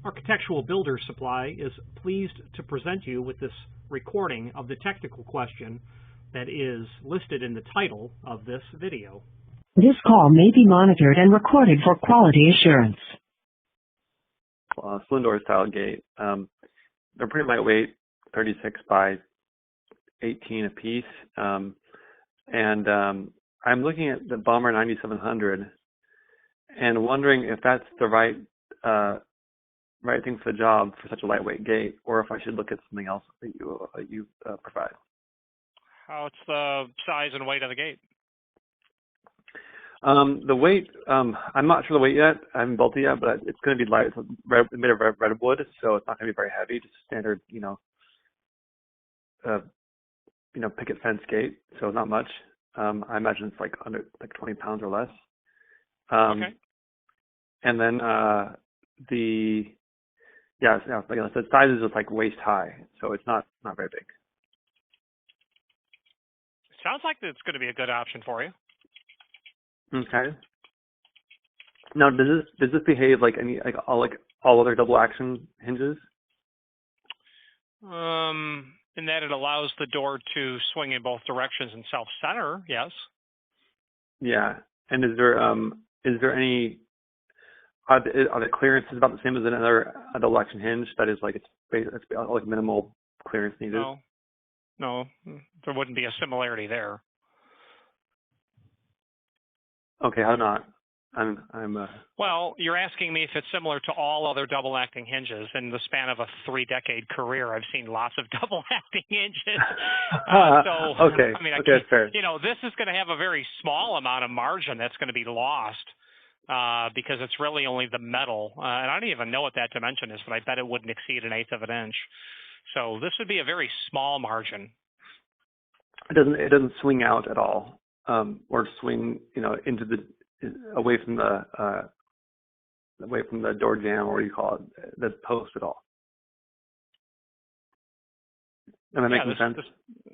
Architectural Builder Supply is pleased to present you with this recording of the technical question that is listed in the title of this video. This call may be monitored and recorded for quality assurance. Saloon door style gate. They're pretty lightweight, 36 by 18 a piece. I'm looking at the Bommer 9700 and wondering if that's the right thing for the job for such a lightweight gate, or if I should look at something else that you provide. What's the size and weight of the gate? The weight, I'm not sure the weight yet. I haven't built it yet, but it's going to be light. It's made of redwood, so it's not going to be very heavy. Just standard, picket fence gate. So not much. I imagine it's like under 20 pounds or less. Okay. And then the size is just like waist high, so it's not very big. Sounds like it's going to be a good option for you. Okay. Now, does this behave like all other double action hinges? In that it allows the door to swing in both directions and self-center, yes. Yeah. And is there any are the clearances about the same as another double action hinge? That is like it's like minimal clearance needed. No, there wouldn't be a similarity there. Okay, how not? Well, you're asking me if it's similar to all other double-acting hinges. In the span of a 3-decade career, I've seen lots of double-acting hinges. Okay, that's fair. This is going to have a very small amount of margin that's going to be lost because it's really only the metal. And I don't even know what that dimension is, but I bet it wouldn't exceed 1/8 of an inch. So this would be a very small margin. It doesn't swing out at all, or swing into away from the door jamb, or what do you call it, the post at all. Am I making sense?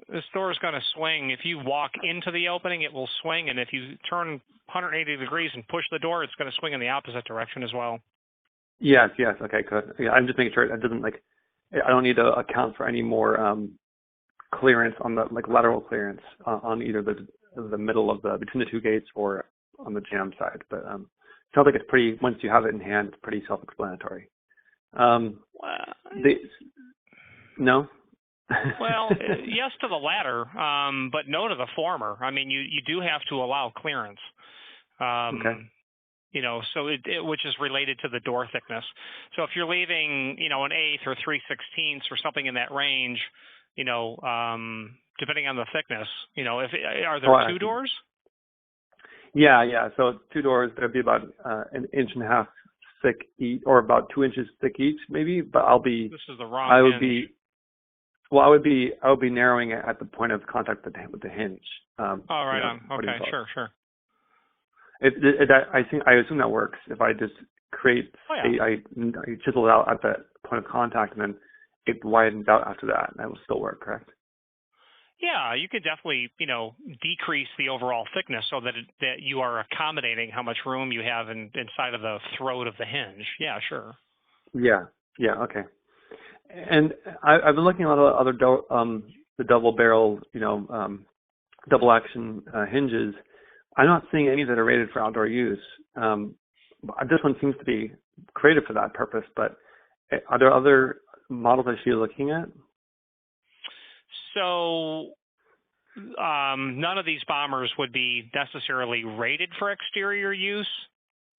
This door is going to swing. If you walk into the opening, it will swing, and if you turn 180 degrees and push the door, it's going to swing in the opposite direction as well. Yes. Okay, good. Yeah, I'm just making sure it doesn't I don't need to account for any more clearance on the lateral clearance on either the middle of between the two gates or on the jamb side. But it sounds like it's pretty. Once you have it in hand, it's pretty self-explanatory. No. Well, yes to the latter, but no to the former. I mean, you do have to allow clearance. Okay. So which is related to the door thickness. So if you're leaving, an 1/8 or 3/16 or something in that range, depending on the thickness, are there two doors? Yeah. So 2 doors, there'd be about 1.5 inches thick each, or about 2 inches thick each, maybe. But This is the wrong hinge. I would be narrowing it at the point of contact with the hinge. Right on. Okay, sure. I assume that works. If I just create, I chisel it out at that point of contact, and then it widens out after that. That will still work, correct? Yeah, you could definitely, decrease the overall thickness so that you are accommodating how much room you have inside of the throat of the hinge. Yeah, sure. Yeah. Okay. And I've been looking at a lot of other the double barrel, double action hinges. I'm not seeing any that are rated for outdoor use. This one seems to be created for that purpose, but are there other models I should be looking at? So none of these bombers would be necessarily rated for exterior use,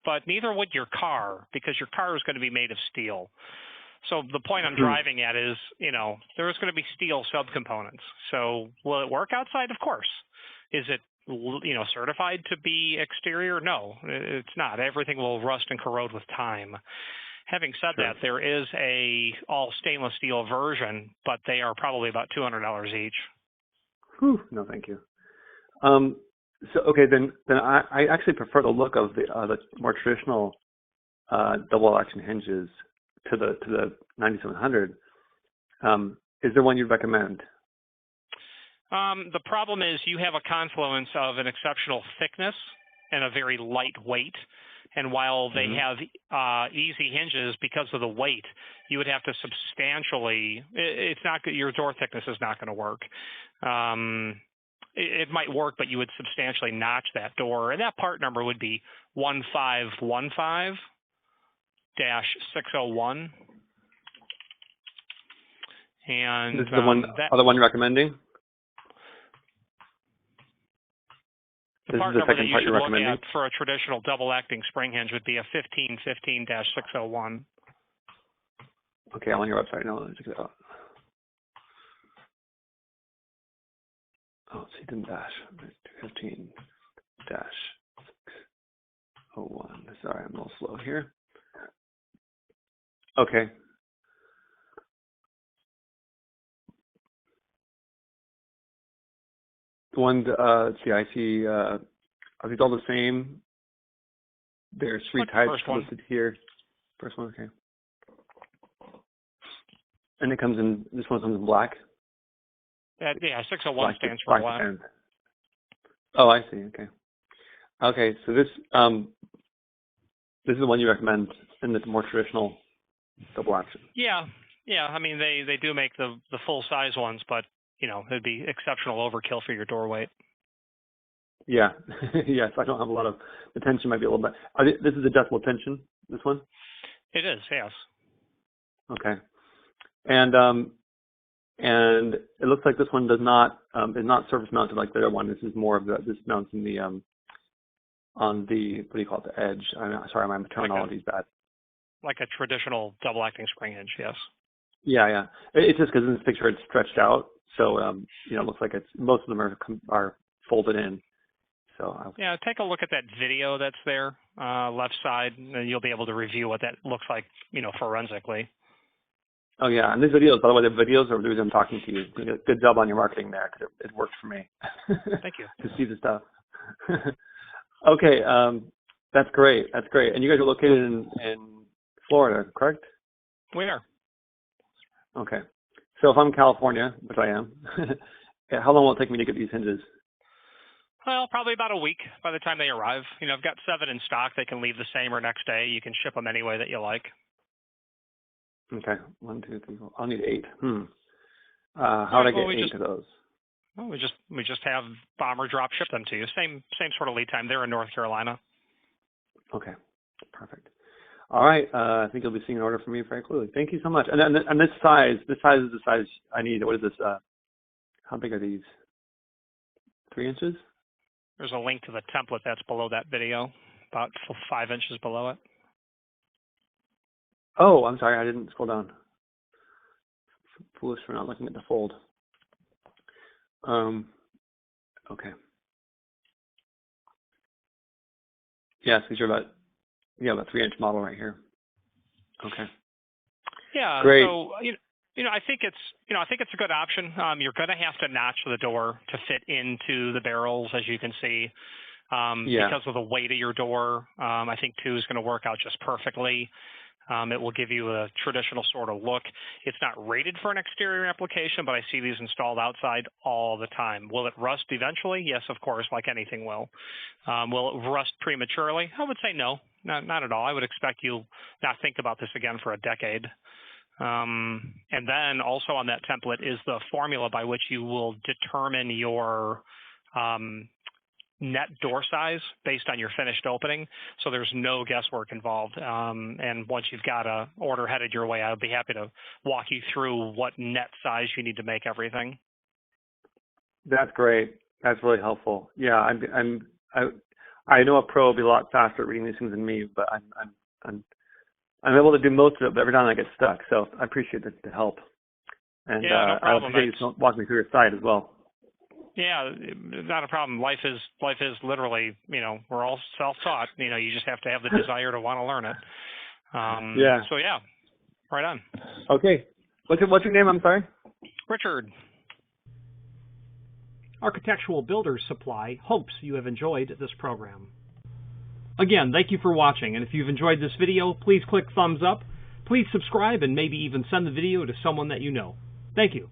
but neither would your car, because your car is going to be made of steel. So the point I'm driving at is, there's going to be steel subcomponents. So will it work outside? Of course. Is it certified to be exterior? No, it's not. Everything will rust and corrode with time. Having said that, there is a all stainless steel version, but they are probably about $200 each. Whew, no, thank you. Then I actually prefer the look of the more traditional double action hinges to the 9700. Is there one you'd recommend? The problem is you have a confluence of an exceptional thickness and a very light weight. And while they Mm-hmm. have easy hinges, because of the weight, you would have to substantially. It's not your door thickness is not going to work. It might work, but you would substantially notch that door, and that part number would be 1515-601. And This is the one, other one you're recommending? The This part is the number that second you part should you're look recommending? at for a traditional double-acting spring hinge would be a 1515-601. Okay, I'm on your website now. Let's check it out. Oh, see, didn't dash. 15-601. Sorry, I'm a little slow here. Okay. The one, let's see, I see, are these all the same? There's three What's the types first one? listed here. First one, okay. And it comes in, this one comes in black? Yeah, 601 Black, stands for black. and, oh, I see, okay. Okay, so this is the one you recommend in the more traditional double action. Yeah. I mean, they do make the full size ones, but it'd be exceptional overkill for your door weight. Yeah, yes. I don't have a lot of. The tension might be a little bit. This is adjustable tension. This one. It is, yes. Okay, and it looks like this one does not is not surface mounted like the other one. This is more of this mounts in the on the, what do you call it, the edge. Sorry, my terminology is bad. Like a traditional double-acting spring hinge, yes. Yeah. It's just because in this picture it's stretched out, so it looks like most of them are folded in. So yeah, take a look at that video that's there, left side, and you'll be able to review what that looks like, forensically. Oh yeah, and these videos, by the way, the videos are the reason I'm talking to you. Good job on your marketing there, because it worked for me. Thank you. To see the stuff. Okay, that's great. That's great. And you guys are located in Florida, correct? We are. Okay. So if I'm in California, which I am, how long will it take me to get these hinges? Well, probably about a week by the time they arrive. I've got 7 in stock. They can leave the same or next day. You can ship them any way that you like. Okay. 1, 2, 3, 4. I'll need 8. How would I get 8 of those? Well, we just have Bomber drop ship them to you. Same sort of lead time. They're in North Carolina. Okay. Perfect. All right. I think you'll be seeing an order from me very clearly. Thank you so much. And this size is the size I need. What is this? How big are these? 3 inches? There's a link to the template that's below that video, about 5 inches below it. Oh, I'm sorry. I didn't scroll down. Foolish for not looking at the fold. Okay. Yes, these are about 3-inch model right here. Okay. Yeah. Great. So I think it's a good option. You're going to have to notch the door to fit into the barrels, as you can see, because of the weight of your door. I think 2 is going to work out just perfectly. It will give you a traditional sort of look. It's not rated for an exterior application, but I see these installed outside all the time. Will it rust eventually? Yes, of course, like anything will. Will it rust prematurely? I would say no, not at all. I would expect you'll not think about this again for a decade. And then also on that template is the formula by which you will determine your net door size based on your finished opening. So there's no guesswork involved. And once you've got a order headed your way, I would be happy to walk you through what net size you need to make everything. That's great. That's really helpful. Yeah, I know a pro will be a lot faster at reading these things than me, but I'm able to do most of it, but every time I get stuck. So I appreciate the help. And no problem. I appreciate you walking me through your site as well. Yeah, not a problem. Life is literally, we're all self-taught. You just have to have the desire to want to learn it. So yeah, right on. Okay. What's your name? I'm sorry. Richard. Architectural Builders Supply hopes you have enjoyed this program. Again, thank you for watching, and if you've enjoyed this video, please click thumbs up, please subscribe, and maybe even send the video to someone that you know. Thank you.